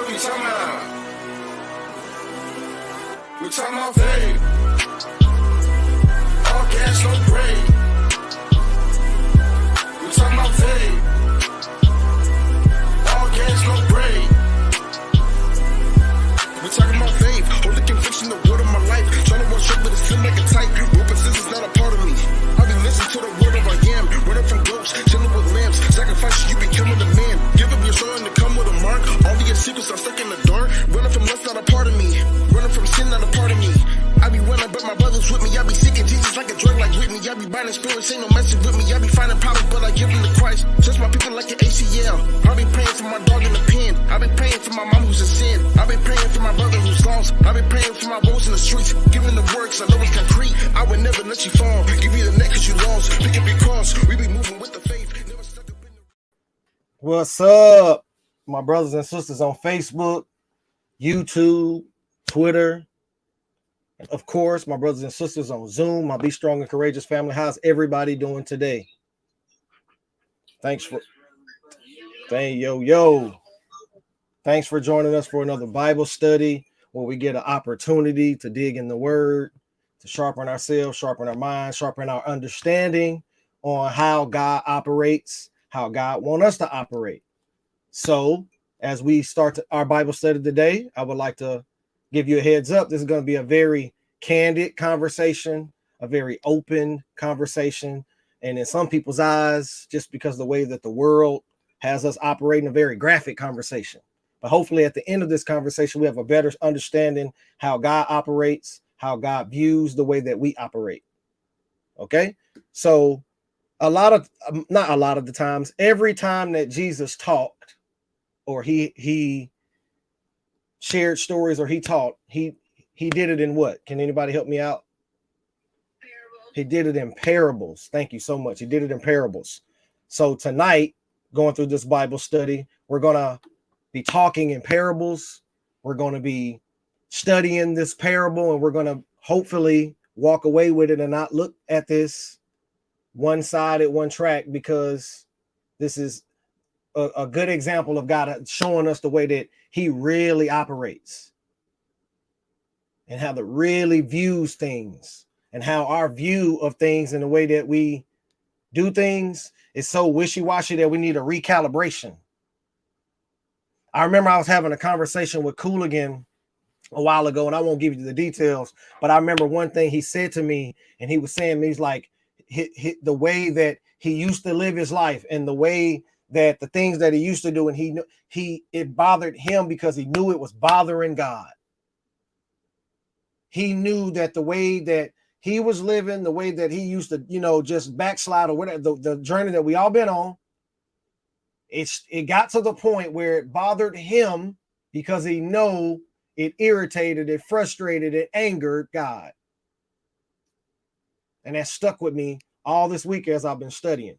we talking about? We talking about fame. All gas, no break. We talking about fame. All gas, no break. We talking about faith. Hold the conviction, the word of my life. Trying to watch over the sin like a tight. Rope and scissors not a part of me. I be listening to the word of I am. Running from ghosts, chilling with lambs. Sacrifice, you becoming a man. Give up your soul and to come with a mark. All of your secrets are stuck in the dark. Running from lust, not a part of me. Running from sin, not a part of me. I be running, but my brothers with me. I be seeking Jesus like a drug, like with me. I be binding spirits, ain't no message with me. I be finding power, but I give them to Christ. Just my people like an ACL. I be praying for my dog in the pen. I be praying for my mom who's in sin. I be praying for my brother who's lost. I be praying for my bros in the streets. Giving the works, I know it's concrete. I would never let you fall. Give you the neck cause you lost. Pick up your cross. We be moving with the faith. Never stuck up in the... What's up, my brothers and sisters on Facebook, YouTube, Twitter, and of course, my brothers and sisters on Zoom, my Be Strong and Courageous family. How's everybody doing today? Thanks for joining us for another Bible study where we get an opportunity to dig in the word, to sharpen ourselves, sharpen our minds, sharpen our understanding on how God operates, how God wants us to operate. So as we start our Bible study today, I would like to give you a heads up. This is going to be a very candid conversation, a very open conversation. And in some people's eyes, just because of the way that the world has us operating, a very graphic conversation. But hopefully at the end of this conversation, we have a better understanding how God operates, how God views the way that we operate. Okay. So not a lot of the times, every time that Jesus talked or he shared stories or he taught, he did it in what? Can anybody help me out? Parables. He did it in parables. Thank you so much. He did it in parables. So tonight, going through this Bible study, we're going to be talking in parables. We're going to be studying this parable, and we're going to hopefully walk away with it and not look at this one-sided, one track, because this is a good example of God showing us the way that he really operates and how that really views things, and how our view of things and the way that we do things is so wishy-washy that we need a recalibration. I remember I was having a conversation with Cooligan a while ago, and I won't give you the details, but I remember one thing he said to me, and he was saying, he's like, the way that he used to live his life and the way that the things that he used to do, and it bothered him because he knew it was bothering God. He knew that the way that he was living, the way that he used to, just backslide or whatever, the journey that we all been on, it got to the point where it bothered him because he know it irritated, it frustrated, it angered God. And that stuck with me all this week as I've been studying.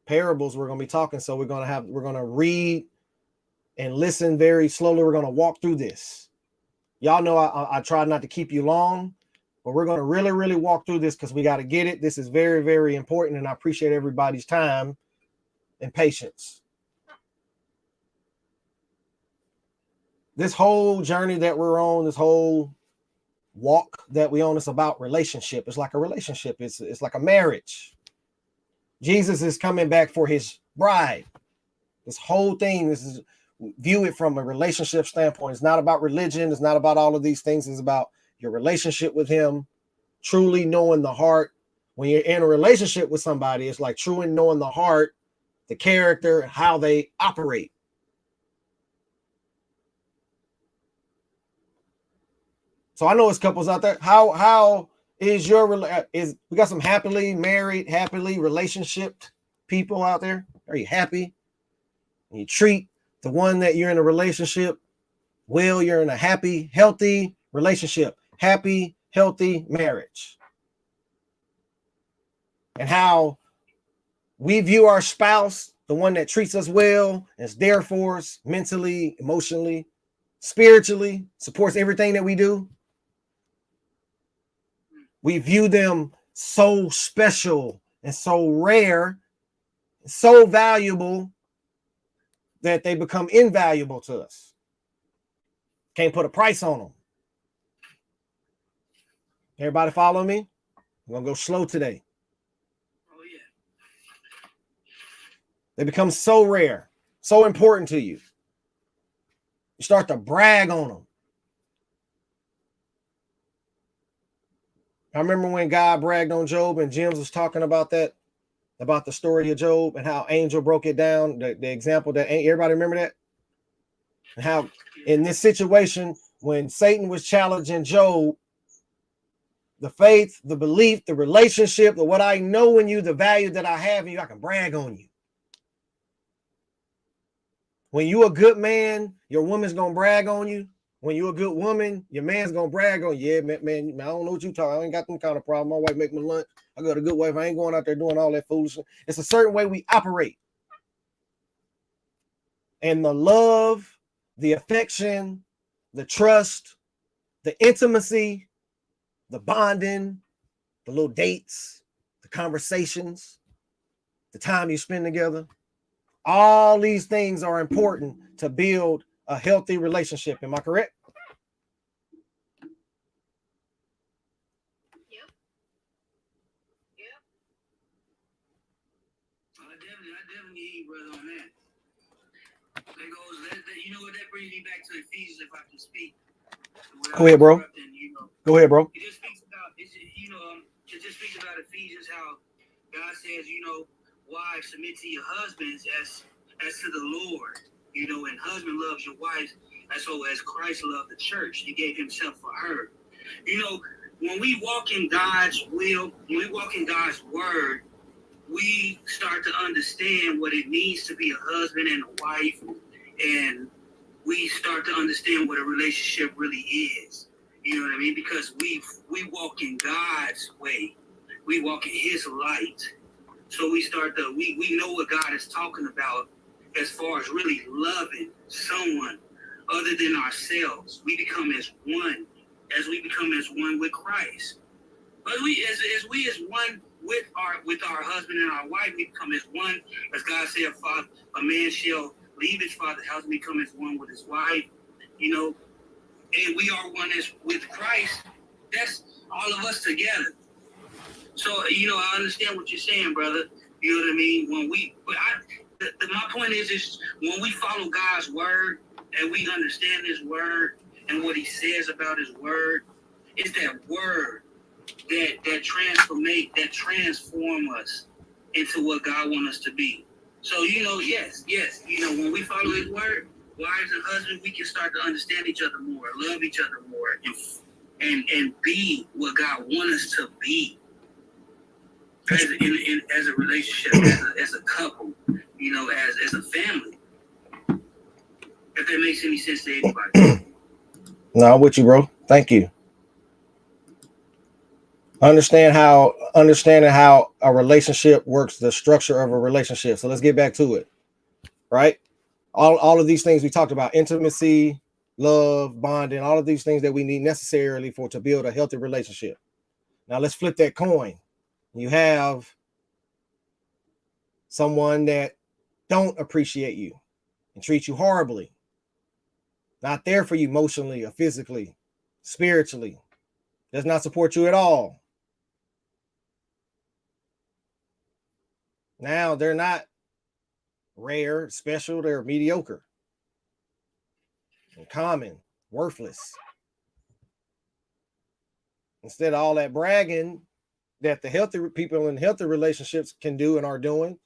Parables we're going to be talking, so we're going to read and listen very slowly. We're going to walk through this. Y'all know I try not to keep you long, but we're going to really, really walk through this because we got to get it. This is very, very important, and I appreciate everybody's time and patience. This whole journey that we're on, this whole walk that we on, is about relationship. It's like a relationship. It's like a marriage. Jesus is coming back for his bride. This whole thing, view it from a relationship standpoint. It's not about religion. It's not about all of these things. It's about your relationship with him, truly knowing the heart. When you're in a relationship with somebody, it's like truly knowing the heart, the character, how they operate. So I know it's couples out there. How is we got some happily married, happily relationship people out there? Are you happy? And you treat the one that you're in a relationship well, you're in a happy, healthy relationship, happy, healthy marriage. And how we view our spouse, the one that treats us well, is there for us mentally, emotionally, spiritually, supports everything that we do. We view them so special and so rare, so valuable, that they become invaluable to us. Can't put a price on them. Everybody follow me? I'm going to go slow today. Oh, yeah. They become so rare, so important to you. You start to brag on them. I remember when God bragged on Job and James was talking about that, about the story of Job and how Angel broke it down, the example that everybody remember that? And how in this situation, when Satan was challenging Job, the faith, the belief, the relationship, the what I know in you, the value that I have in you, I can brag on you. When you a good man, your woman's gonna brag on you. When you a good woman, your man's gonna brag on you. Yeah, man, I don't know what you talking. I ain't got them kind of problem. My wife make me lunch. I got a good wife. I ain't going out there doing all that foolishness. It's a certain way we operate. And the love, the affection, the trust, the intimacy, the bonding, the little dates, the conversations, the time you spend together. All these things are important to build a healthy relationship. Am I correct? Yep. I definitely hear you, brother, on that. You know what, that brings me back to Ephesians, if I can speak. Go ahead, bro. Go ahead, bro. It just speaks about, it just speaks about Ephesians, how God says, wives, submit to your husbands as to the Lord, and husband loves your wife as Christ loved the church. He gave himself for her. When we walk in God's will, when we walk in God's word, we start to understand what it means to be a husband and a wife, and we start to understand what a relationship really is. You know what I mean? Because we walk in God's way. We walk in his light. So we know what God is talking about as far as really loving someone other than ourselves. We become as one, as we become as one with Christ. But as one with our husband and our wife, we become as one. As God said, a man shall leave his father's house and become as one with his wife. And we are one as with Christ. That's all of us together. So, I understand what you're saying, brother. You know what I mean? My point is when we follow God's word and we understand his word and what he says about his word, it's that word that transform us into what God wants us to be. So, yes, when we follow his word, wives and husbands, we can start to understand each other more, love each other more, and be what God wants us to be as a relationship, as a couple, as a family. If that makes any sense to anybody. No, I'm with you, bro. Thank you. Understanding how a relationship works, the structure of a relationship. So let's get back to it. Right? All of these things we talked about, intimacy, love, bonding, all of these things that we need necessarily to build a healthy relationship. Now let's flip that coin. You have someone that don't appreciate you and treat you horribly, not there for you emotionally or physically, spiritually, does not support you at all. Now they're not rare, special, they're mediocre, common, worthless. Instead of all that bragging that the healthy people in healthy relationships can do and are doing,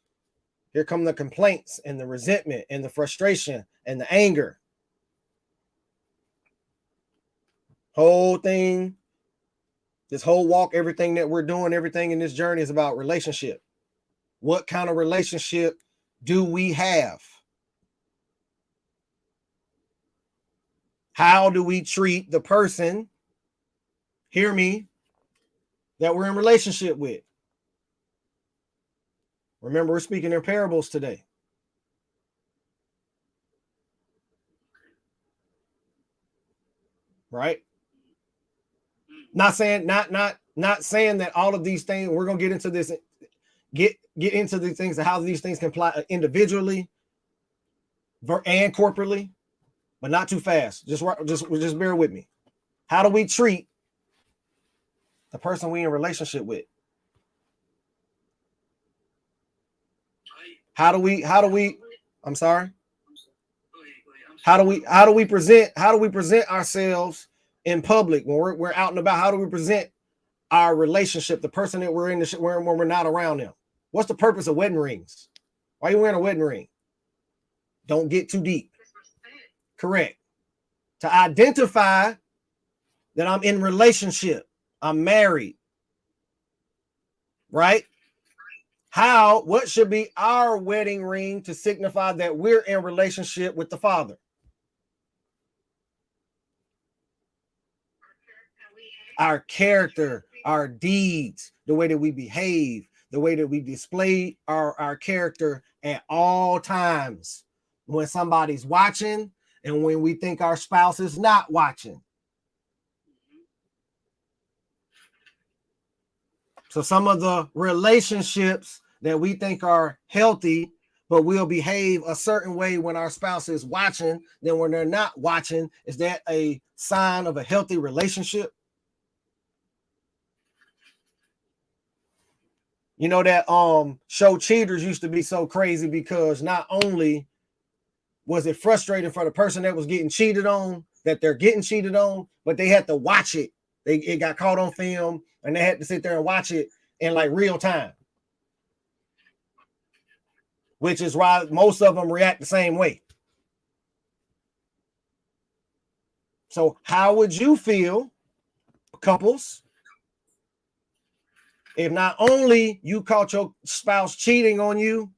here come the complaints and the resentment and the frustration and the anger. Whole thing, this whole walk, everything that we're doing, everything in this journey is about relationship. What kind of relationship do we have? How do we treat the person, hear me, that we're in relationship with? Remember, we're speaking in parables today. Right? Not saying that all of these things, we're going to get into this, get into these things and how these things can apply individually. and corporately, but not too fast. Just bear with me. How do we treat the person we in a relationship with? How do we I'm sorry. How do we present ourselves in public when we're out and about? How do we present our relationship, the person that we're in when we're not around them? What's the purpose of wedding rings? Why are you wearing a wedding ring? Don't get too deep. Correct. To identify that I'm in relationship, I'm married, right? What should be our wedding ring to signify that we're in relationship with the Father? Our character, our deeds, the way that we behave, the way that we display our character at all times. When somebody's watching and when we think our spouse is not watching. So some of the relationships that we think are healthy, but we'll behave a certain way when our spouse is watching, then when they're not watching, is that a sign of a healthy relationship? You know that show Cheaters used to be so crazy because not only was it frustrating for the person that was getting cheated on, that they're getting cheated on, but they had to watch it. It got caught on film and they had to sit there and watch it in like real time. Which is why most of them react the same way. So how would you feel, couples, if not only you caught your spouse cheating on you,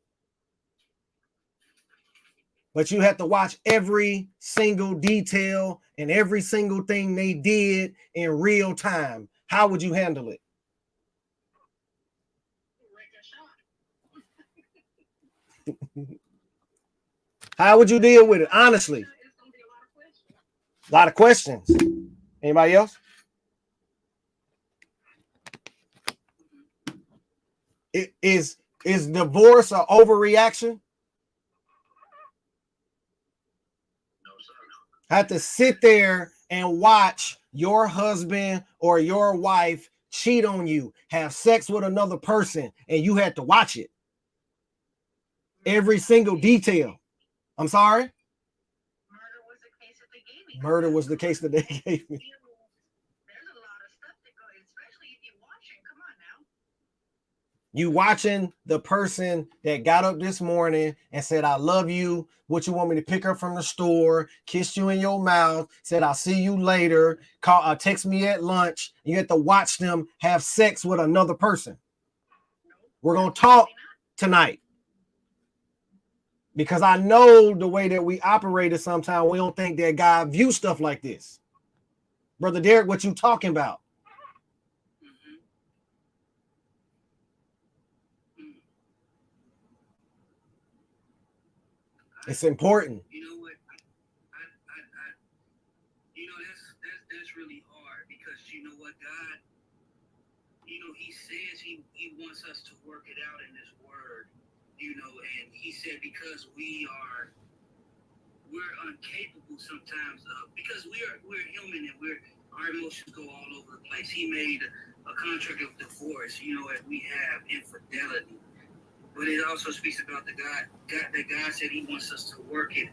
but you had to watch every single detail and every single thing they did in real time? How would you handle it? How would you deal with it? Honestly. A lot of questions. Anybody else? Is divorce an overreaction? Have to sit there and watch your husband or your wife cheat on you, have sex with another person, and you had to watch it. Every single detail. I'm sorry? Murder was the case that they gave me. There's a lot of stuff that goes, especially if you're watching. Come on now. You watching the person that got up this morning and said, I love you. What you want me to pick up from the store, kissed you in your mouth, said, I'll see you later, text me at lunch. You have to watch them have sex with another person. We're going to talk tonight. Because I know the way that we operated sometimes, we don't think that God views stuff like this. Brother Derek, what you talking about? It's important. You know what? That's really hard because you know what, God, he says he wants us to work it out in his word, and he said because we're incapable sometimes of, because we're human and our emotions go all over the place. He made a contract of divorce, as we have infidelity. But it also speaks about that God said he wants us to work it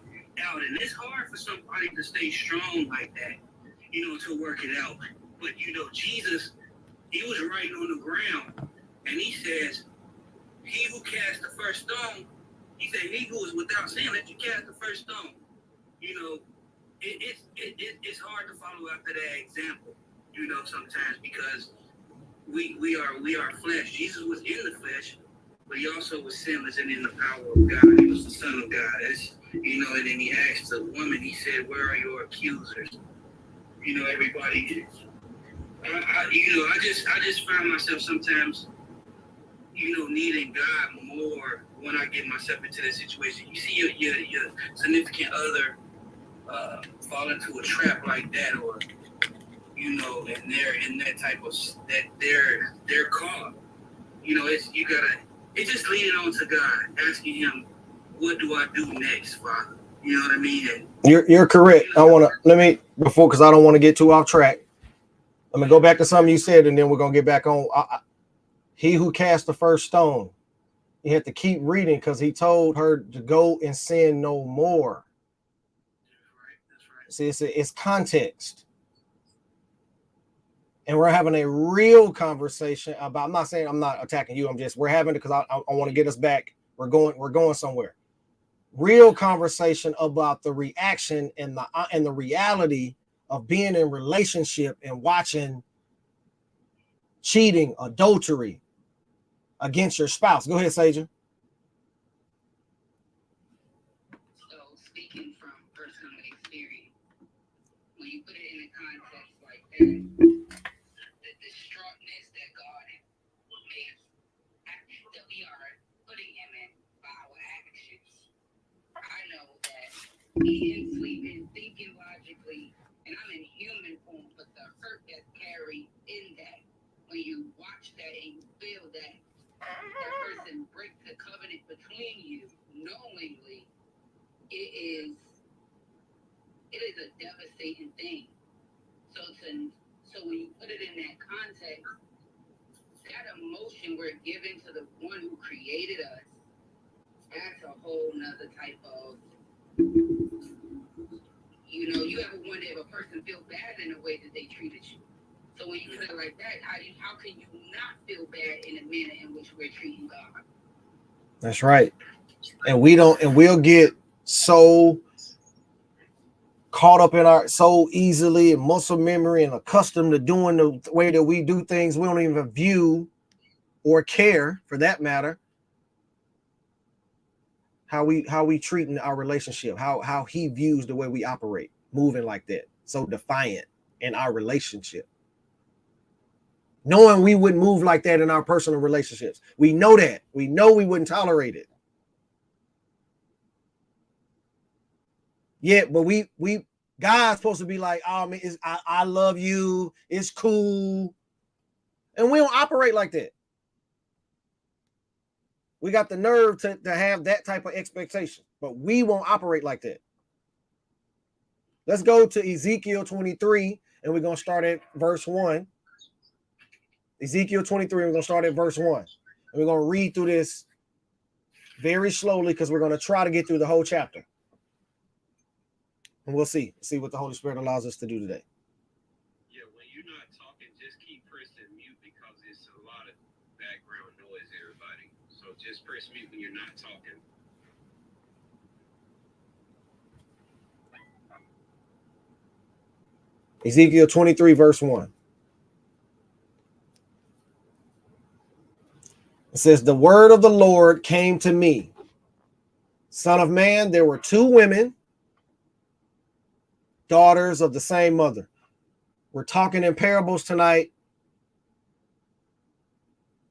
out. And it's hard for somebody to stay strong like that, to work it out. But, Jesus, he was writing on the ground. And he says, he who cast the first stone, he said, he who is without sin, let you cast the first stone. It's hard to follow after that example, sometimes because we are flesh. Jesus was in the flesh, but he also was sinless and in the power of God. He was the Son of God. And then he asked the woman, he said, where are your accusers? Everybody, I just find myself sometimes, needing God more when I get myself into that situation. You see your significant other fall into a trap like that, or, and they're in that type of, that they're caught. It's just leaning on to God, asking him, what do I do next, Father? You know what I mean? And, You're correct. I want to because I don't want to get too off track. Let me go back to something you said, and then we're gonna get back on. He who cast the first stone, he had to keep reading because he told her to go and sin no more. See, it's context. And we're having a real conversation about, I'm not saying I'm not attacking you. We're having it because I want to get us back. We're going somewhere. Real conversation about the reaction and the reality of being in relationship and watching cheating, adultery against your spouse. Go ahead, Sajan. So speaking from personal experience, when you put it in a context like that, the distraughtness that God makes, that we are putting him in by our actions. I know that eating, sleeping, thinking logically, and I'm in human form, but the hurt that's carried in that, when you watch that and you feel that person break the covenant between you knowingly, it is a devastating thing. So when you put it in that context, that emotion we're giving to the one who created us, that's a whole nother type of, you ever wonder if a person feels bad in the way that they treated you? So when you put it like that, how can you not feel bad in the manner in which we're treating God? That's right. And we'll get so caught up in so easily in muscle memory and accustomed to doing the way that we do things, we don't even view or care, for that matter, how we treat in our relationship, how he views the way we operate, moving like that, so defiant in our relationship. Knowing we wouldn't move like that in our personal relationships. We know that. We know we wouldn't tolerate it. Yeah, but we God's supposed to be like, oh man, I love you, it's cool. And we don't operate like that. We got the nerve to have that type of expectation, but we won't operate like that. Let's go to Ezekiel 23, and we're going to start at verse 1. Ezekiel 23, we're going to start at verse 1. And we're going to read through this very slowly because we're going to try to get through the whole chapter. And we'll see what the Holy Spirit allows us to do today. Yeah, when you're not talking, just keep pressing mute because it's a lot of background noise, everybody. So just press mute when you're not talking. Ezekiel 23, verse 1. It says, the word of the Lord came to me. Son of man, there were two women, daughters of the same mother. We're talking in parables tonight.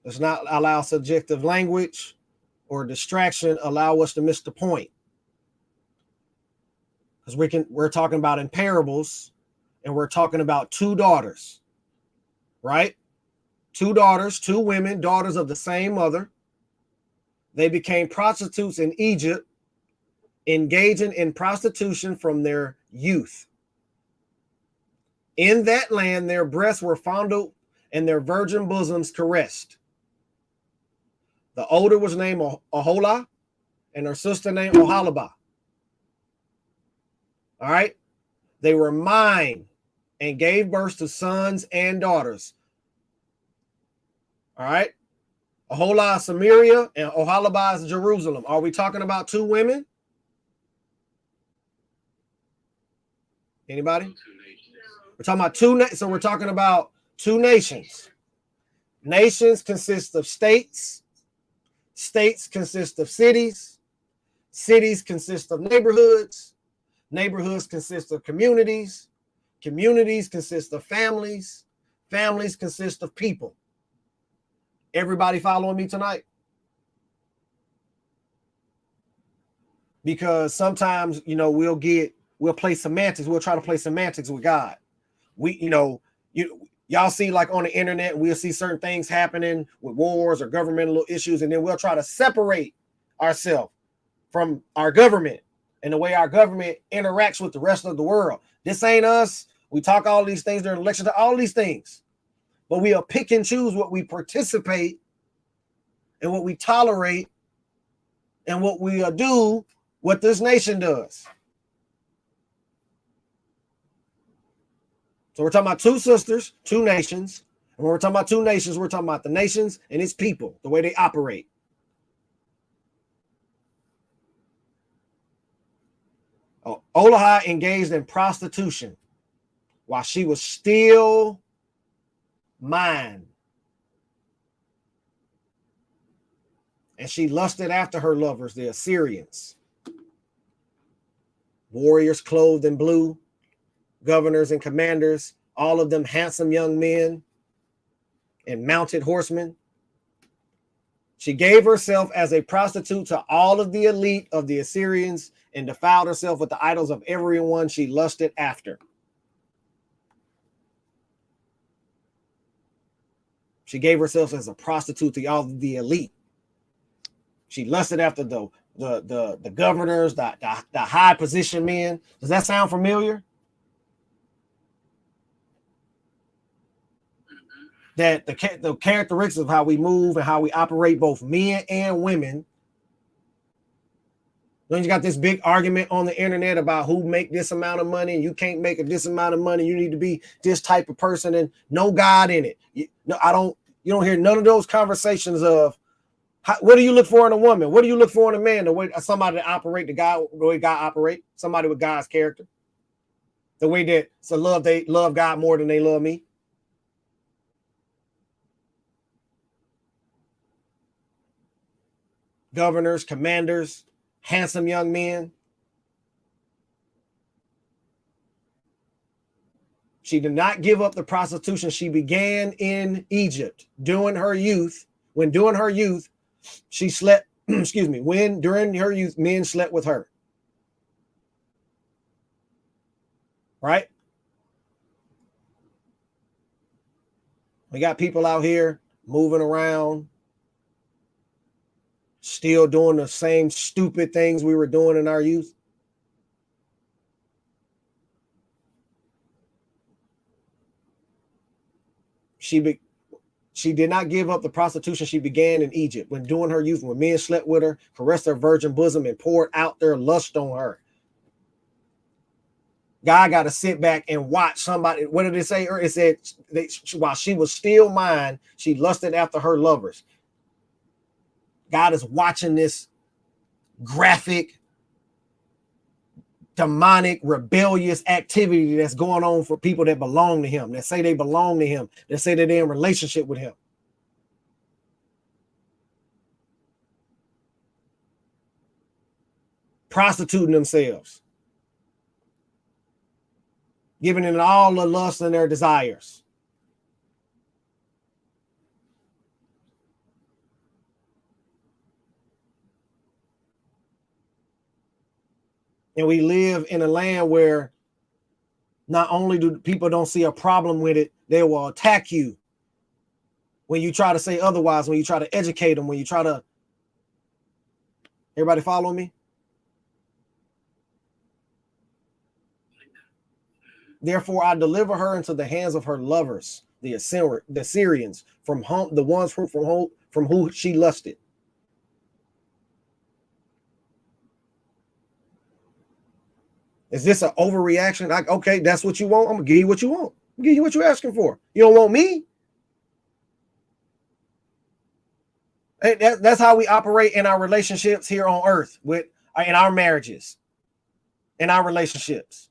Let's not allow subjective language or distraction allow us to miss the point. Because we're talking about in parables, and we're talking about two daughters, right? Two daughters, two women, daughters of the same mother. They became prostitutes in Egypt, engaging in prostitution from their youth. In that land, their breasts were fondled and their virgin bosoms caressed. The older was named Aholah, and her sister named Oholibah. All right. They were mine and gave birth to sons and daughters. All right. Aholah is Samaria and Oholibah is Jerusalem. Are we talking about two women? Anybody? We're talking about so we're talking about two nations. Nations consist of states. States consist of cities. Cities consist of neighborhoods. Neighborhoods consist of communities. Communities consist of families. Families consist of people. Everybody following me tonight? Because sometimes, we'll play semantics. We'll try to play semantics with God. Y'all see like on the internet, we'll see certain things happening with wars or governmental issues, and then we'll try to separate ourselves from our government and the way our government interacts with the rest of the world. This ain't us. We talk all these things during election, all these things, but we'll pick and choose what we participate and what we tolerate and what we do, what this nation does. So we're talking about two sisters, two nations. And when we're talking about two nations, we're talking about the nations and its people, the way they operate. Olaha engaged in prostitution while she was still mine. And she lusted after her lovers, the Assyrians. Warriors clothed in blue, governors and commanders, all of them handsome young men and mounted horsemen. She gave herself as a prostitute to all of the elite of the Assyrians and defiled herself with the idols of everyone she lusted after. She gave herself as a prostitute to all of the elite. She lusted after the governors, the high position men. Does that sound familiar? That the characteristics of how we move and how we operate, both men and women. Then you got this big argument on the internet about who make this amount of money and you can't make this amount of money. You need to be this type of person and no God in it. You don't hear none of those conversations of what do you look for in a woman? What do you look for in a man? The way somebody to operate the way God operate, somebody with God's character, the way that they love God more than they love me. Governors, commanders, handsome young men. She did not give up the prostitution she began in Egypt during her youth. During her youth, she slept, during her youth, men slept with her. Right? We got people out here moving around, still doing the same stupid things we were doing in our youth. She did not give up the prostitution she began in Egypt when during her youth, when men slept with her, caressed her virgin bosom, and poured out their lust on her. God got to sit back and watch somebody. What did it say? It said while she was still mine, she lusted after her lovers. God is watching this graphic, demonic, rebellious activity that's going on for people that belong to him, that say they belong to him, that say that they're in relationship with him. Prostituting themselves, giving in all the lust and their desires. And we live in a land where not only do people don't see a problem with it, they will attack you when you try to say otherwise, when you try to educate them, when you try to. Everybody follow me? Therefore, I deliver her into the hands of her lovers, the Assyrians, from the ones from who she lusted. Is this an overreaction? Okay, that's what you want. I'm gonna give you what you want. I'm gonna give you what you're asking for. You don't want me? Hey, that's how we operate in our relationships here on earth, in our marriages, in our relationships.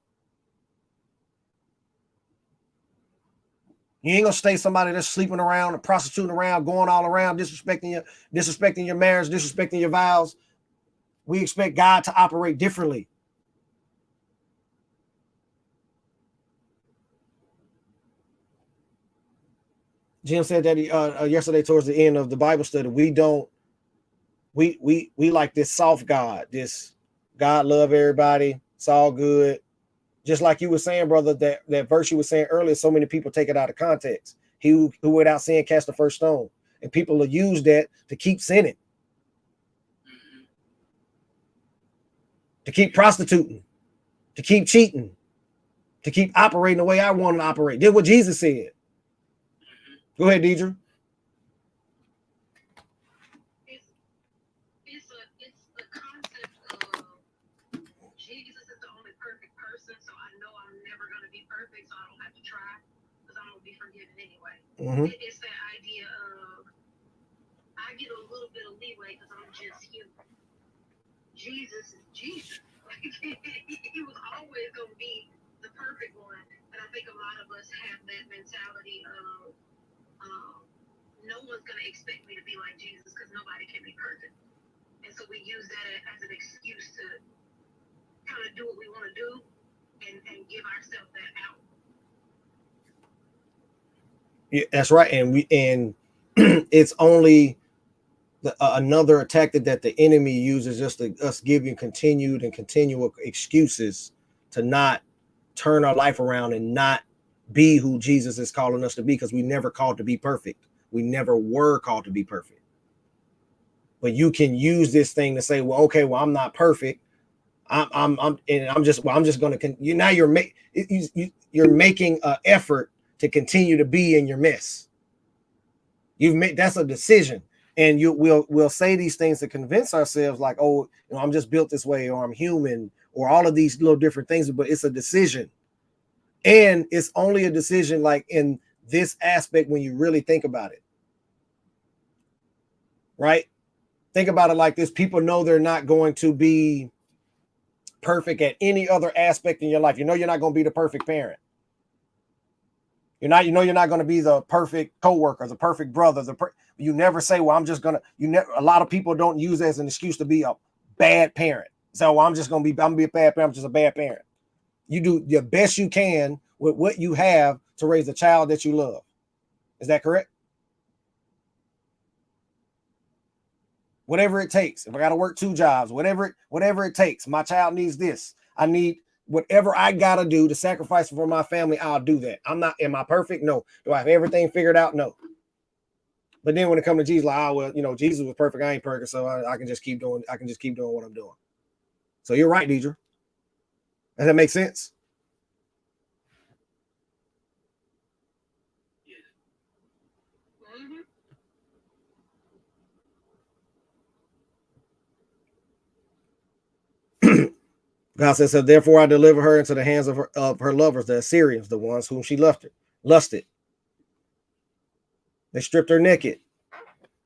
You ain't gonna stay somebody that's sleeping around and prostituting around, going all around, disrespecting your marriage, disrespecting your vows. We expect God to operate differently. Jim said that yesterday towards the end of the Bible study, we like this soft God, this God love everybody. It's all good. Just like you were saying, brother, that verse you were saying earlier, so many people take it out of context. He who without sin cast the first stone. And people will use that to keep sinning. to keep prostituting, to keep cheating, to keep operating the way I want to operate. Did what Jesus said. Go ahead, Deidre. It's a concept of Jesus is the only perfect person, so I know I'm never going to be perfect, so I don't have to try because I'm going to be forgiven anyway. It's that idea of I get a little bit of leeway because I'm just human. Jesus is Jesus. Like, he was always going to be the perfect one. And I think a lot of us have that mentality of no one's going to expect me to be like Jesus because nobody can be perfect. And so we use that as an excuse to kind of do what we want to do and give ourselves that out. Yeah, that's right. And it's only another tactic that the enemy uses, just to us giving continued and continual excuses to not turn our life around and not be who Jesus is calling us to be, because we never called to be perfect. We never were called to be perfect. But you can use this thing to say, well, okay, well, I'm not perfect. I'm just going to, you're making an effort to continue to be in your mess. You've made, that's a decision. And we'll say these things to convince ourselves, like, oh, I'm just built this way, or I'm human, or all of these little different things, but it's a decision. And it's only a decision like in this aspect when you really think about it. Right? Think about it like this. People know they're not going to be perfect at any other aspect in your life. You're not going to be the perfect parent. You're not going to be the perfect coworker, the perfect brother. You never say, well, I'm just going to, a lot of people don't use that as an excuse to be a bad parent. So well, I'm going to be a bad parent. I'm just a bad parent. You do the best you can with what you have to raise a child that you love. Is that correct? Whatever it takes. If I got to work 2 jobs, whatever it takes. My child needs this. I need whatever I got to do to sacrifice for my family. I'll do that. Am I perfect? No. Do I have everything figured out? No. But then when it comes to Jesus, like, oh, well, Jesus was perfect. I ain't perfect. So I can just keep doing what I'm doing. So you're right, Deidre. Does that make sense? God says, so therefore I deliver her into the hands of her lovers, the Assyrians, the ones whom she lusted. They stripped her naked,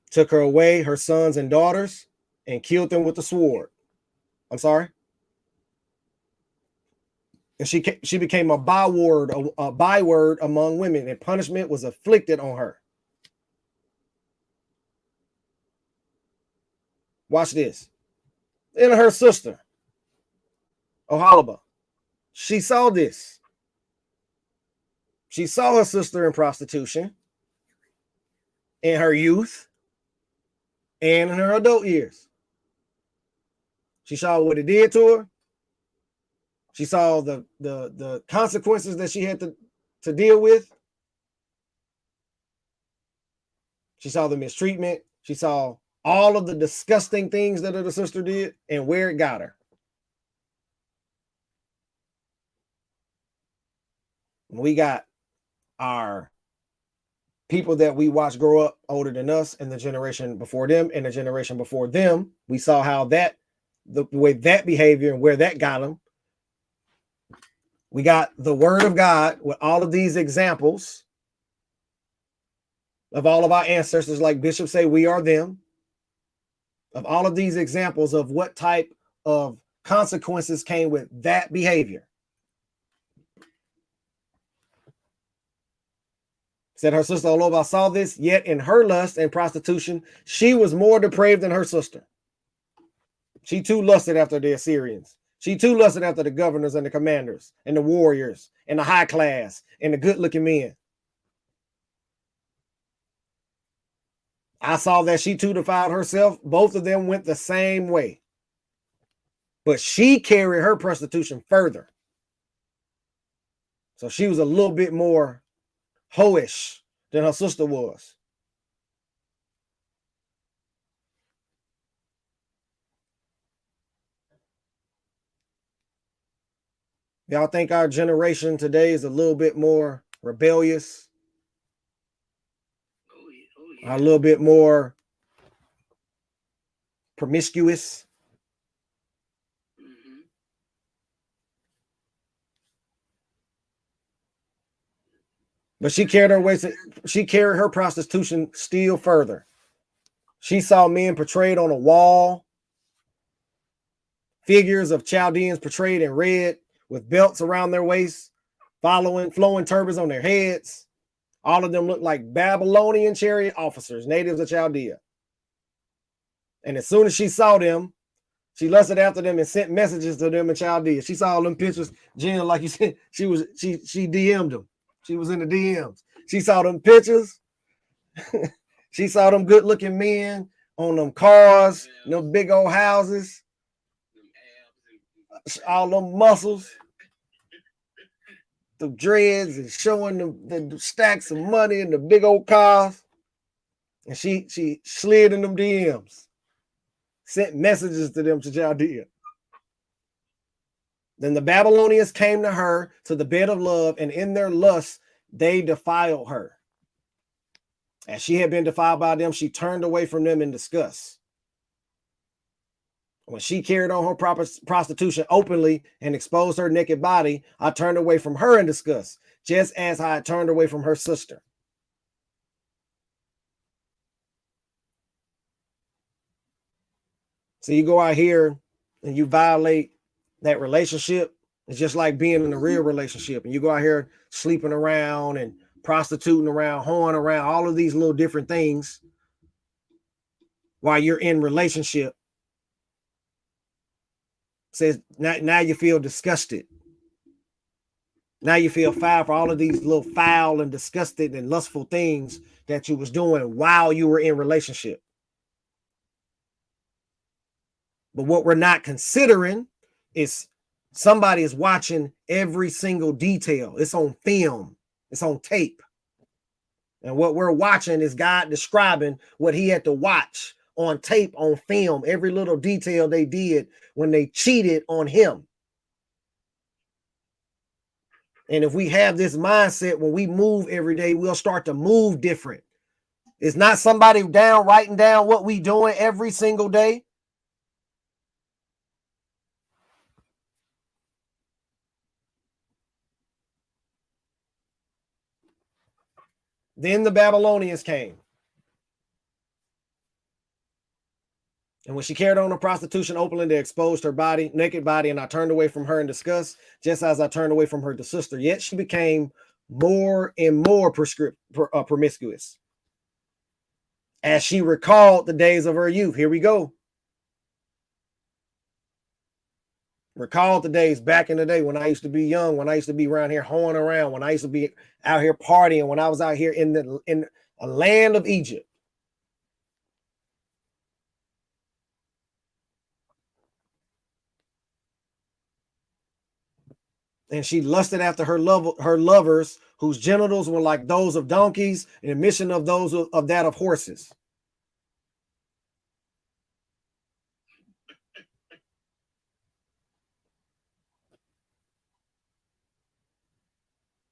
took her away, her sons and daughters, and killed them with the sword. I'm sorry. And she became a byword among women, and punishment was afflicted on her. Watch this. And her sister, Oholibah, she saw this. She saw her sister in prostitution in her youth and in her adult years. She saw what it did to her. She saw the consequences that she had to deal with. She saw the mistreatment. She saw all of the disgusting things that her sister did and where it got her. We got our people that we watch grow up older than us, and the generation before them and the generation before them. We saw how the way that behavior and where that got them. We got the word of God with all of these examples of all of our ancestors, like bishops say, we are them. Of all of these examples of what type of consequences came with that behavior. Said her sister Oholibah saw this, yet in her lust and prostitution, she was more depraved than her sister. She too lusted after the Assyrians. She too lusted after the governors and the commanders and the warriors and the high class and the good-looking men. I saw that she too defiled herself. Both of them went the same way. But she carried her prostitution further. So she was a little bit more hoish than her sister was. Y'all think our generation today is a little bit more rebellious, a little bit more promiscuous? Mm-hmm. But she carried her prostitution still further. She saw men portrayed on a wall, figures of Chaldeans portrayed in red with belts around their waists, flowing turbans on their heads. All of them looked like Babylonian chariot officers, natives of Chaldea. And as soon as she saw them, she lusted after them and sent messages to them in Chaldea. She saw all them pictures. Gina, like you said, she DM'd them. She was in the DMs. She saw them pictures. She saw them good-looking men on them cars, them big old houses, all them muscles, the dreads, and showing them the stacks of money and the big old cars. And she slid in them DMs, sent messages to them to Chaldea. Then the Babylonians came to her to the bed of love, and in their lust, they defiled her. As she had been defiled by them, she turned away from them in disgust. When she carried on her prostitution openly and exposed her naked body, I turned away from her in disgust, just as I had turned away from her sister. So you go out here and you violate that relationship. It's just like being in a real relationship, and you go out here sleeping around and prostituting around, whoring around, all of these little different things while you're in relationship. Says now you feel disgusted. Now you feel foul for all of these little foul and disgusted and lustful things that you was doing while you were in relationship. But what we're not considering is somebody is watching every single detail. It's on film. It's on tape. And what we're watching is God describing what he had to watch on tape, on film, every little detail they did when they cheated on him. And if we have this mindset, when we move every day, we'll start to move different. It's not somebody writing down what we doing every single day. Then the Babylonians came. And when she carried on her prostitution openly, they exposed her body, naked body, and I turned away from her in disgust, just as I turned away from her sister. Yet she became more and more promiscuous. As she recalled the days of her youth. Here we go. Recalled the days back in the day when I used to be young, when I used to be around here hoeing around, when I used to be out here partying, when I was out here in a land of Egypt. And she lusted after her lovers, whose genitals were like those of donkeys, and emission of those of that of horses.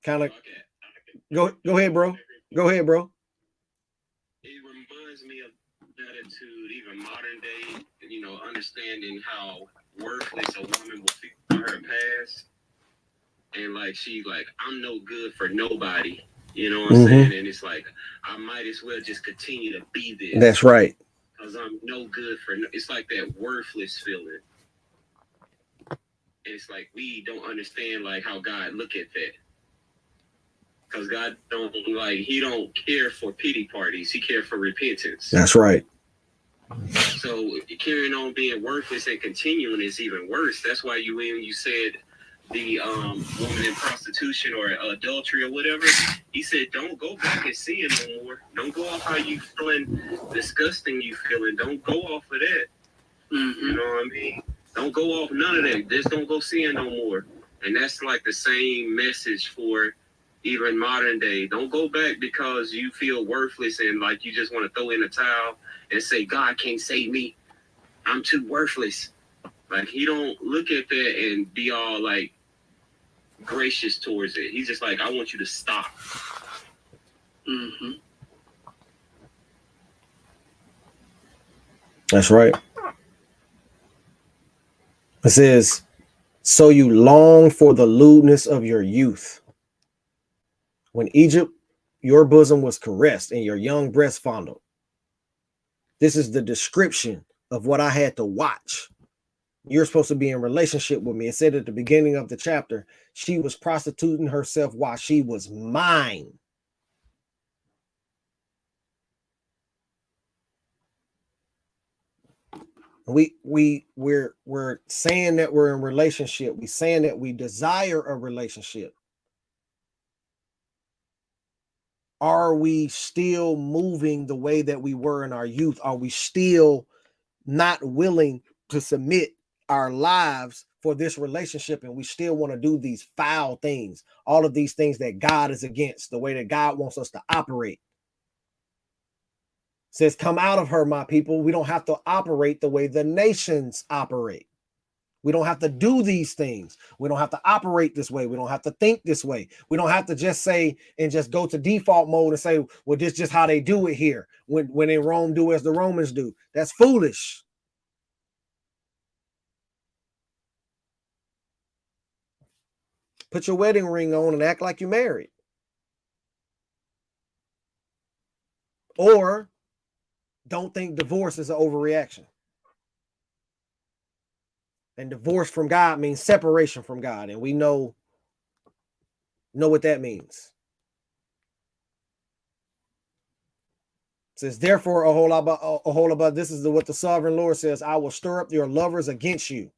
Kind of go ahead, bro. Go ahead, bro. It reminds me of attitude, even modern day, understanding how worthless a woman will feel in her past. And like she like, I'm no good for nobody. You know what I'm saying? And it's like, I might as well just continue to be this. That's right. Because I'm no good for it's like that worthless feeling. And it's like we don't understand like how God look at that. Because God he don't care for pity parties. He cares for repentance. That's right. So carrying on being worthless and continuing is even worse. That's why when you said the woman in prostitution or adultery or whatever, he said, don't go back and sin no more. Don't go off how you feeling, disgusting you feeling. Don't go off of that. Mm-hmm. You know what I mean? Don't go off none of that. Just don't go sin no more. And that's like the same message for even modern day. Don't go back because you feel worthless and like you just want to throw in a towel and say, God can't save me. I'm too worthless. Like he don't look at that and be all like, gracious towards it. He's just like, I want you to stop. Mm-hmm. That's right. It says, so you long for the lewdness of your youth. When Egypt, your bosom was caressed and your young breast fondled. This is the description of what I had to watch. You're supposed to be in relationship with me. It said at the beginning of the chapter, she was prostituting herself while she was mine. We're saying that we're in relationship. We're saying that we desire a relationship. Are we still moving the way that we were in our youth? Are we still not willing to submit our lives for this relationship, and we still want to do these foul things, all of these things that God is against, the way that God wants us to operate? It says, come out of her, my people. We don't have to operate the way the nations operate. We don't have to do these things. We don't have to operate this way. We don't have to think this way. We don't have to just say and just go to default mode and say, well, this is just how they do it here. When in Rome, do as the Romans do. That's foolish. Put your wedding ring on and act like you're married. Or don't think divorce is an overreaction. And divorce from God means separation from God. And we know what that means. It says, therefore, a whole lot about this is what the sovereign Lord says. I will stir up your lovers against you,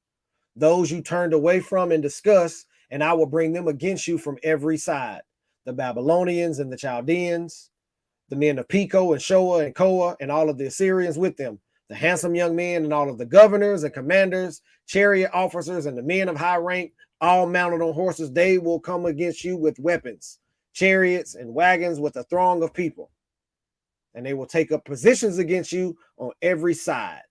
those you turned away from in disgust, and I will bring them against you from every side. The Babylonians and the Chaldeans, the men of Pico and Shoa and Koa, and all of the Assyrians with them, the handsome young men and all of the governors and commanders, chariot officers, and the men of high rank, all mounted on horses. They will come against you with weapons, chariots and wagons, with a throng of people. And they will take up positions against you on every side.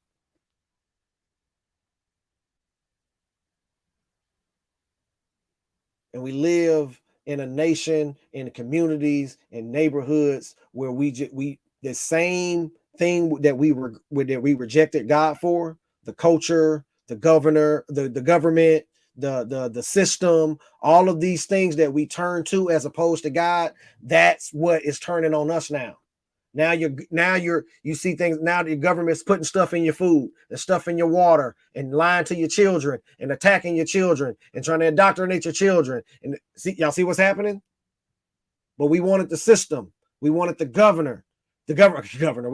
And we live in a nation, in communities, in neighborhoods where we the same thing that we rejected God for, the culture, the governor, the government, the system, all of these things that we turn to as opposed to God. That's what is turning on us now. Now you see things. Now the government's putting stuff in your food and stuff in your water and lying to your children and attacking your children and trying to indoctrinate your children. And y'all see what's happening? But we wanted the system. We wanted the governor. We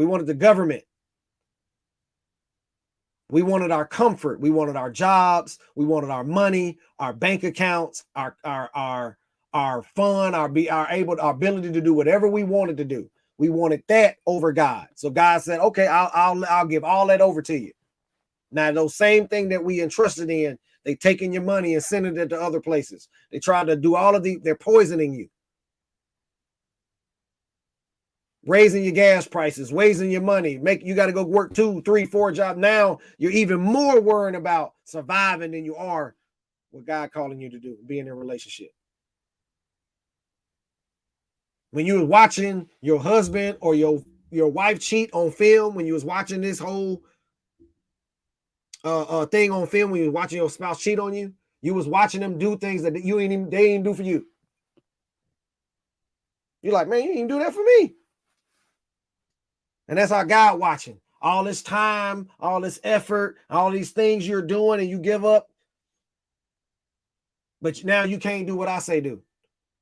wanted the government. We wanted our comfort. We wanted our jobs. We wanted our money, our bank accounts, our fun, our ability to do whatever we wanted to do. We wanted that over God. So God said, okay, I'll give all that over to you. Now, those same thing that we entrusted in, they taking your money and sending it to other places. They try to do all of they're poisoning you. Raising your gas prices, raising your money, you got to go work 2, 3, 4 jobs. Now you're even more worrying about surviving than you are what God calling you to do, being in a relationship. When you were watching your husband or your wife cheat on film, when you was watching this whole thing on film, when you was watching your spouse cheat on you, you was watching them do things that they didn't do for you. You're like, man, you didn't do that for me. And that's how God watching. All this time, all this effort, all these things you're doing, and you give up. But now you can't do what I say do.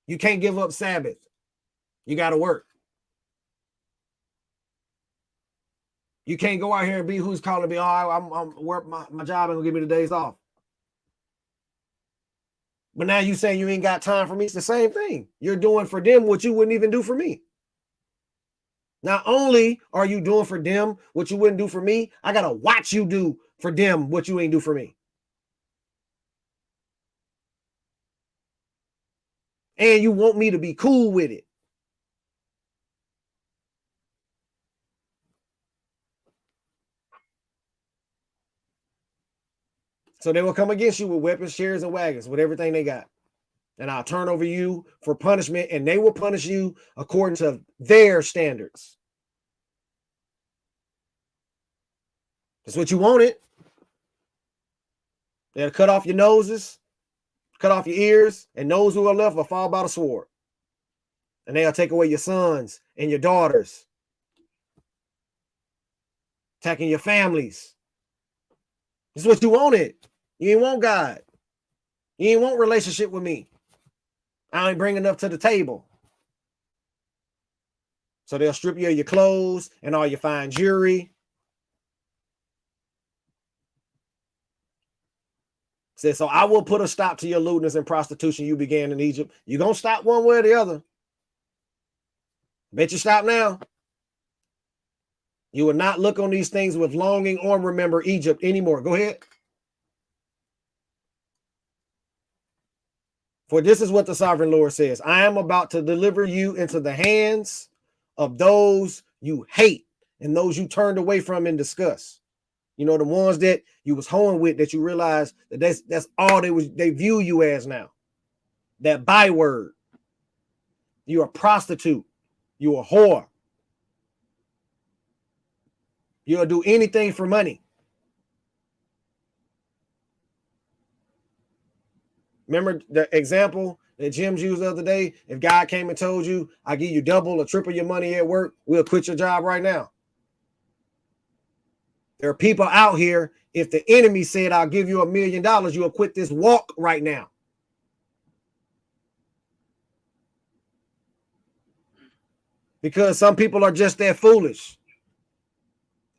You can't give up Sabbath. You got to work. You can't go out here and be who's calling me. Oh, I'm work my job and give me the days off. But now you saying you ain't got time for me. It's the same thing. You're doing for them what you wouldn't even do for me. Not only are you doing for them what you wouldn't do for me, I got to watch you do for them what you ain't do for me. And you want me to be cool with it. So they will come against you with weapons, chariots, and wagons, with everything they got. And I'll turn over you for punishment, and they will punish you according to their standards. That's what you wanted. They'll cut off your noses, cut off your ears, and those who are left will fall by the sword. And they'll take away your sons and your daughters, attacking your families. This is what you wanted. You ain't want God. You ain't want relationship with me. I ain't bring enough to the table. So they'll strip you of your clothes and all your fine jewelry. Says, so I will put a stop to your lewdness and prostitution you began in Egypt. You're going to stop one way or the other. Bet you stop now. You will not look on these things with longing or remember Egypt anymore. Go ahead. For this is what the sovereign Lord says. I am about to deliver you into the hands of those you hate and those you turned away from in disgust. You know, the ones that you was hoeing with, that you realize that that's all they view you as now. That byword. You're a prostitute. You're a whore. You'll do anything for money. Remember the example that Jim's used the other day? If God came and told you, I give you double or triple your money at work, we'll quit your job right now. There are people out here, if the enemy said, I'll give you $1 million, you'll quit this walk right now. Because some people are just that foolish.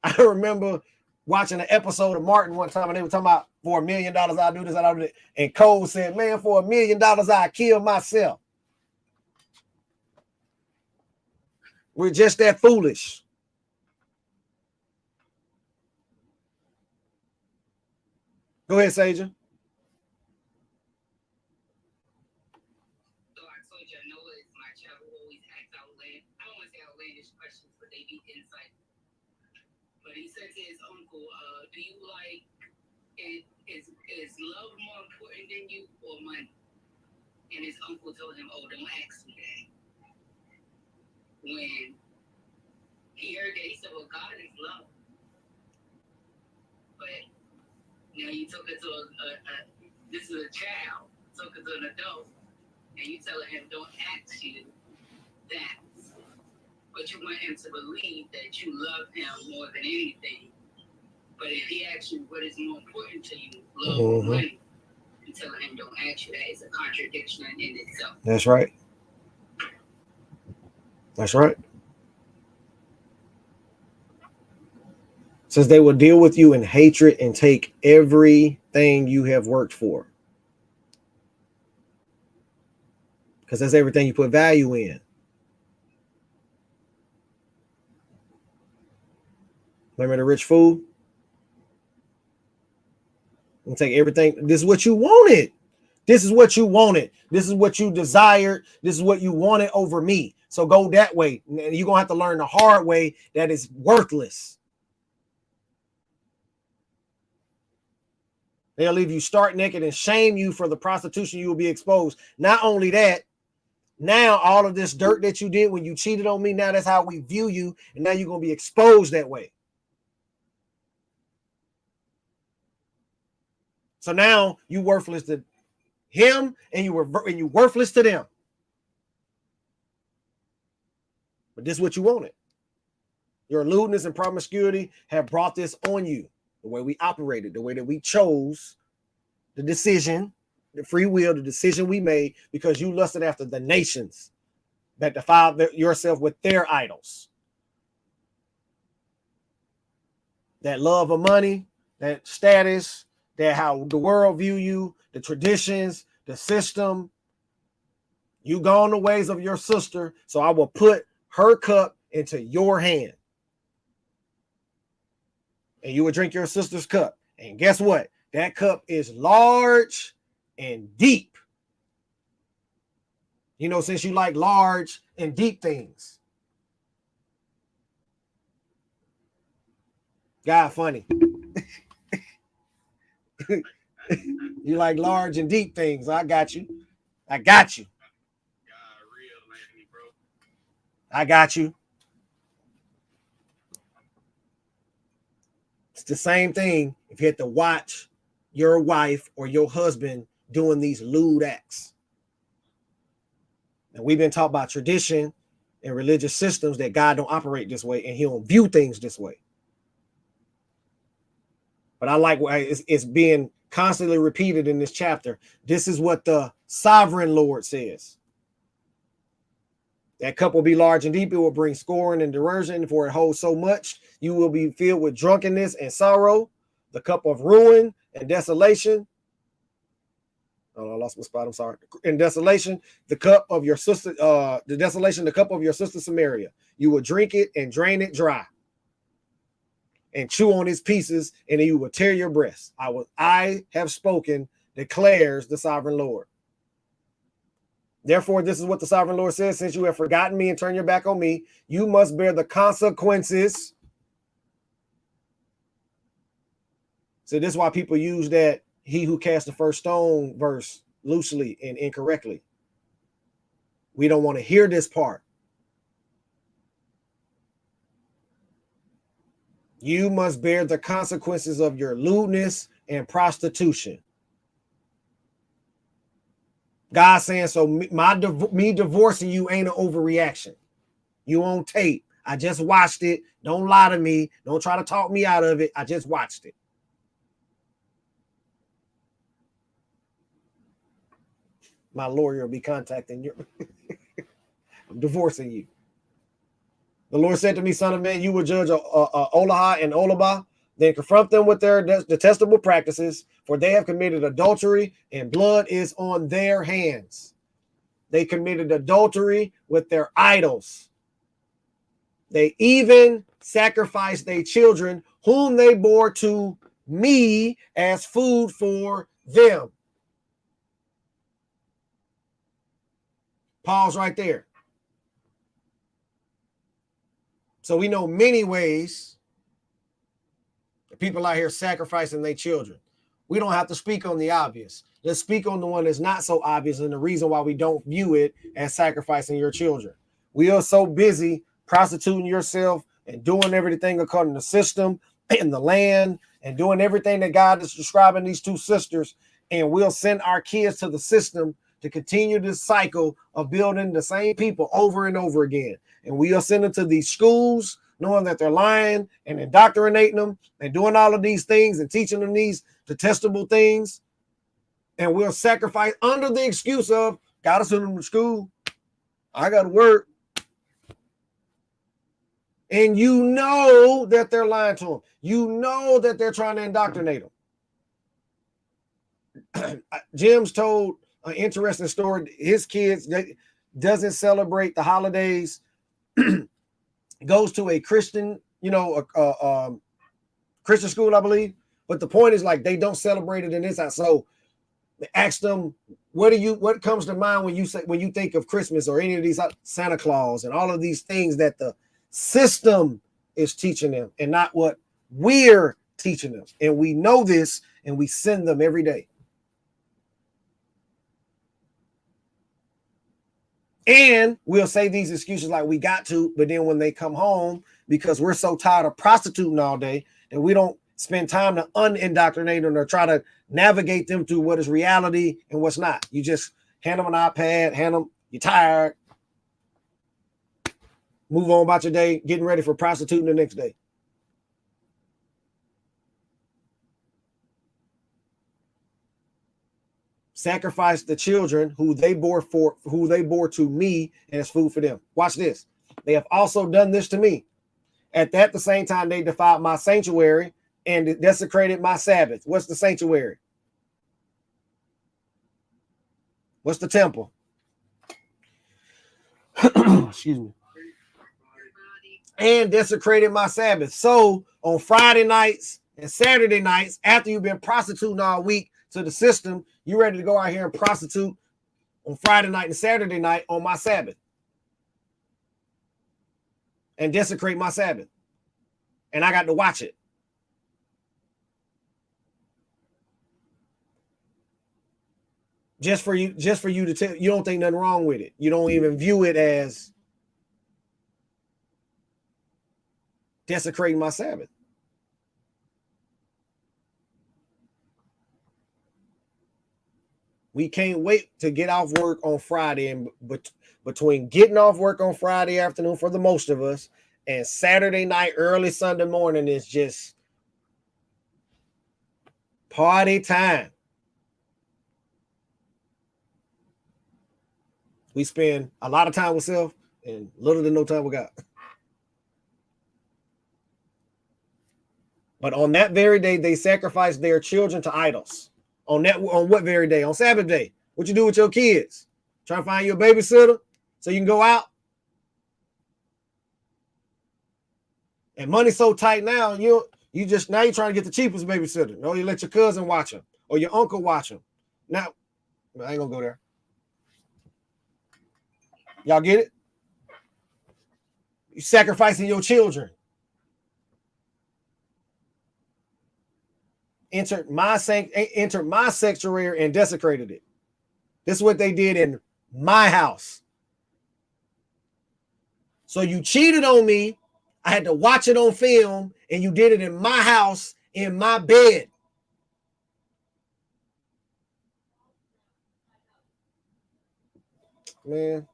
I remember watching an episode of Martin one time, and they were talking about, for $1 million, I'll do this, I'll do that. And Cole said, man, for $1 million, I'll kill myself. We're just that foolish. Go ahead, Saja. So I told you, I know it's my child who always acts outlandish. I don't want to say outlandish questions, but they be insight. But he said to his uncle, do you like, is love more important than you or money? And his uncle told him, oh, don't ask me that. When he heard that, he said, well, God is love. But now you took it to this is a child, took it to an adult, and you telling him, don't ask you that. But you want him to believe that you love him more than anything. But if he asks you what is more important to you, love or money, and telling him don't ask you that is a contradiction in itself. That's right. That's right. Says they will deal with you in hatred and take everything you have worked for. Because that's everything you put value in. Remember the rich fool? And take everything. This is what you wanted. This is what you wanted. This is what you desired. This is what you wanted over me. So go that way. You're going to have to learn the hard way that is worthless. They'll leave you stark naked and shame you for the prostitution you will be exposed. Not only that, now all of this dirt that you did when you cheated on me, now that's how we view you. And now you're going to be exposed that way. So now you worthless to him and you worthless to them. But this is what you wanted. Your lewdness and promiscuity have brought this on you. The way we operated, the way that we chose, the decision, the free will, the decision we made because you lusted after the nations that defiled yourself with their idols. That love of money, that status, that how the world view you, the traditions, the system. You gone the ways of your sister, so I will put her cup into your hand. And you would drink your sister's cup. And guess what? That cup is large and deep. You know, since you like large and deep things. God funny. You like large and deep things. I got you. I got you. God, real, man, bro. I got you. It's the same thing if you had to watch your wife or your husband doing these lewd acts. And we've been taught by tradition and religious systems that God don't operate this way and he don't view things this way. But I like why it's being constantly repeated in this chapter. This is what the sovereign Lord says. That cup will be large and deep. It will bring scorn and derision, for it holds so much. You will be filled with drunkenness and sorrow, the cup of ruin and desolation. Oh, I lost my spot. I'm sorry. In desolation, the cup of your sister, the desolation, the cup of your sister Samaria. You will drink it and drain it dry, and chew on its pieces, and you will tear your breasts. I have spoken, declares the sovereign Lord. Therefore, this is what the sovereign Lord says: since you have forgotten me and turned your back on me, you must bear the consequences. So this is why people use that he who cast the first stone verse loosely and incorrectly. We don't want to hear this part. You must bear the consequences of your lewdness and prostitution. God saying, so me divorcing you ain't an overreaction. You on tape. I just watched it. Don't lie to me. Don't try to talk me out of it. I just watched it. My lawyer will be contacting you. I'm divorcing you. The Lord said to me, son of man, you will judge Olaha and Olabah, then confront them with their detestable practices, for they have committed adultery and blood is on their hands. They committed adultery with their idols. They even sacrificed their children, whom they bore to me as food for them. Pause right there. So we know many ways people out here sacrificing their children. We don't have to speak on the obvious. Let's speak on the one that's not so obvious and the reason why we don't view it as sacrificing your children. We are so busy prostituting yourself and doing everything according to the system and the land and doing everything that God is describing these two sisters, and we'll send our kids to the system to continue this cycle of building the same people over and over again. And we'll send them to these schools knowing that they're lying and indoctrinating them and doing all of these things and teaching them these detestable things. And we'll sacrifice under the excuse of, gotta send them to school. I gotta work. And you know that they're lying to them. You know that they're trying to indoctrinate them. Jim's told an interesting story. His kids doesn't celebrate the holidays, goes to a Christian, Christian school, I believe. But the point is, like, they don't celebrate it in this house. So they asked them, what comes to mind when you think of Christmas or any of these Santa Claus and all of these things that the system is teaching them and not what we're teaching them. And we know this and we send them every day. And we'll say these excuses like we got to, but then when they come home, because we're so tired of prostituting all day, that we don't spend time to unindoctrinate them or try to navigate them through what is reality and what's not. You just hand them an iPad, you're tired, move on about your day, getting ready for prostituting the next day. Sacrifice the children who they bore to me as food for them. Watch this. They have also done this to me. At the same time, they defiled my sanctuary and desecrated my Sabbath. What's the sanctuary? What's the temple? Excuse me. And desecrated my Sabbath. So on Friday nights and Saturday nights, after you've been prostituting all week to the system, you're ready to go out here and prostitute on Friday night and Saturday night on my Sabbath and desecrate my Sabbath. And I got to watch it. Just for you to tell you don't think nothing wrong with it. You don't even view it as desecrating my Sabbath. We can't wait to get off work on Friday, and between getting off work on Friday afternoon for the most of us and Saturday night, early Sunday morning is just party time. We spend a lot of time with self and little to no time we got. But on that very day, they sacrificed their children to idols. On what very day? On Sabbath day. What you do with your kids? Try to find you a babysitter so you can go out? And money's so tight now, you're trying to get the cheapest babysitter. No, you let your cousin watch him or your uncle watch him. Now, I ain't gonna go there. Y'all get it? You're sacrificing your children. Entered my sanctuary and desecrated it. This is what they did in my house. So you cheated on me. I had to watch it on film, and you did it in my house, in my bed. Man.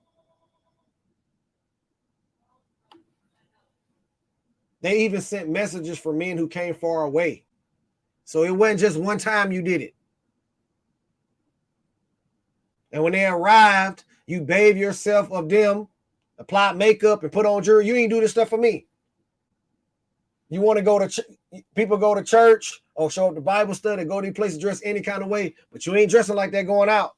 They even sent messages for men who came far away. So it wasn't just one time you did it. And when they arrived, you bathed yourself of them, applied makeup, and put on jewelry. You ain't do this stuff for me. You want to go to people go to church or show up to Bible study, go to these places dressed any kind of way, but you ain't dressing like that going out.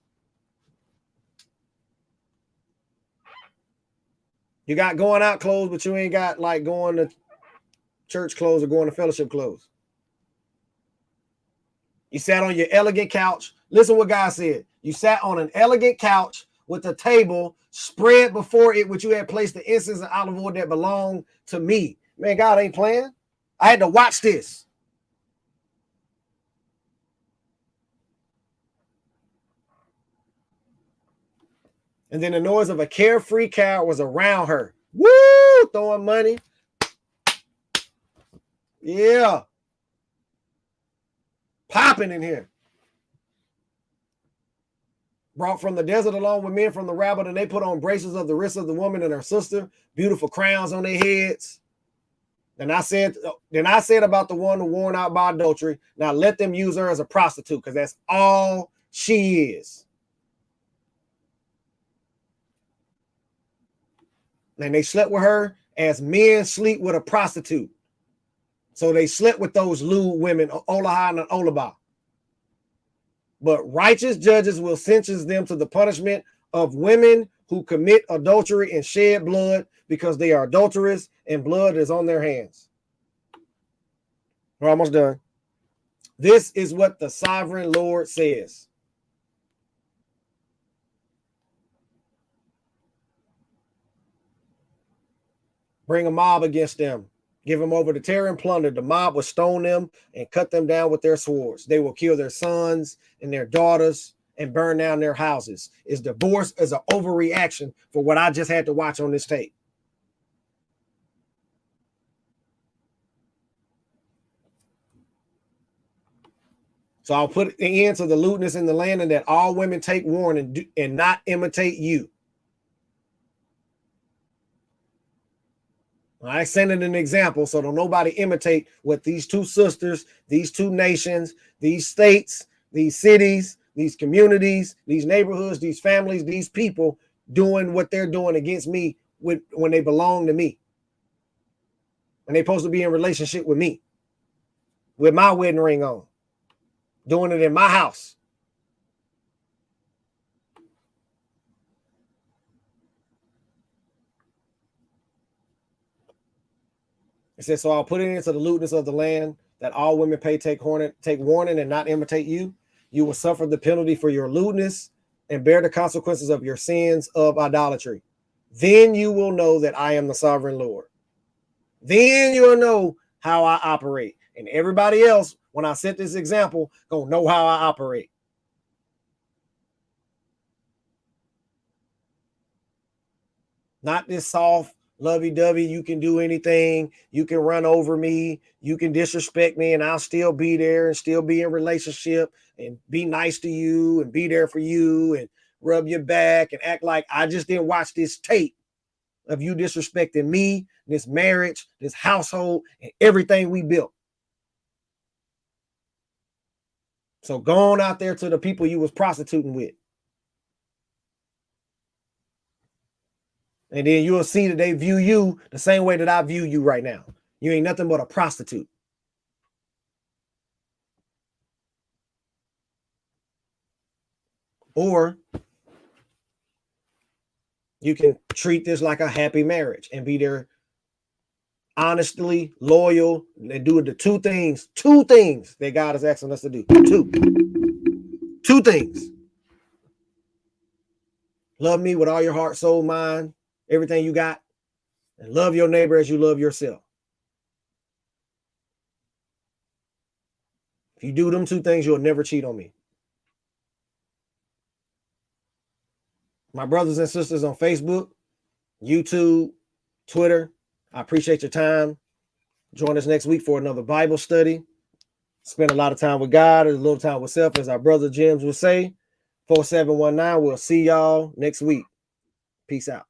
You got going out clothes, but you ain't got like going to church clothes or going to fellowship clothes. You sat on your elegant couch. Listen what God said. You sat on an elegant couch with a table spread before it, which you had placed the incense and olive oil that belonged to me. Man, God ain't playing. I had to watch this. And then the noise of a carefree cow was around her. Woo! Throwing money. Yeah. Popping in here. Brought from the desert along with men from the rabble, and they put on bracelets of the wrists of the woman and her sister, beautiful crowns on their heads. Then I said about the one who worn out by adultery, now let them use her as a prostitute, because that's all she is. And they slept with her as men sleep with a prostitute. So they slept with those lewd women, Olaha and Olabah. But righteous judges will sentence them to the punishment of women who commit adultery and shed blood, because they are adulterous and blood is on their hands. We're almost done. This is what the sovereign Lord says. Bring a mob against them. Give them over to terror and plunder. The mob will stone them and cut them down with their swords. They will kill their sons and their daughters and burn down their houses. Is divorce as an overreaction for what I just had to watch on this tape? So I'll put an end to the lewdness in the land, and that all women take warning and not imitate you. I send it an example so don't nobody imitate what these two sisters, these two nations, these states, these cities, these communities, these neighborhoods, these families, these people doing what they're doing against me when they belong to me. And they're supposed to be in relationship with me, with my wedding ring on, doing it in my house. It says, so I'll put it into the lewdness of the land, that all women take warning and not imitate you. You will suffer the penalty for your lewdness and bear the consequences of your sins of idolatry. Then you will know that I am the sovereign Lord. Then you'll know how I operate. And everybody else, when I set this example, gonna know how I operate. Not this soft, lovey-dovey, you can do anything, you can run over me, you can disrespect me, and I'll still be there and still be in relationship and be nice to you and be there for you and rub your back and act like I just didn't watch this tape of you disrespecting me, this marriage, this household, and everything we built. So go on out there to the people you was prostituting with. And then you'll see that they view you the same way that I view you right now. You ain't nothing but a prostitute. Or you can treat this like a happy marriage and be there honestly, loyal, and do the two things that God is asking us to do. Two things. Love me with all your heart, soul, mind, everything you got, and love your neighbor as you love yourself. If you do them two things, you'll never cheat on me. My brothers and sisters on Facebook, YouTube, Twitter, I appreciate your time. Join us next week for another Bible study. Spend a lot of time with God and a little time with self, as our brother James would say. 4719. We'll see y'all next week. Peace out.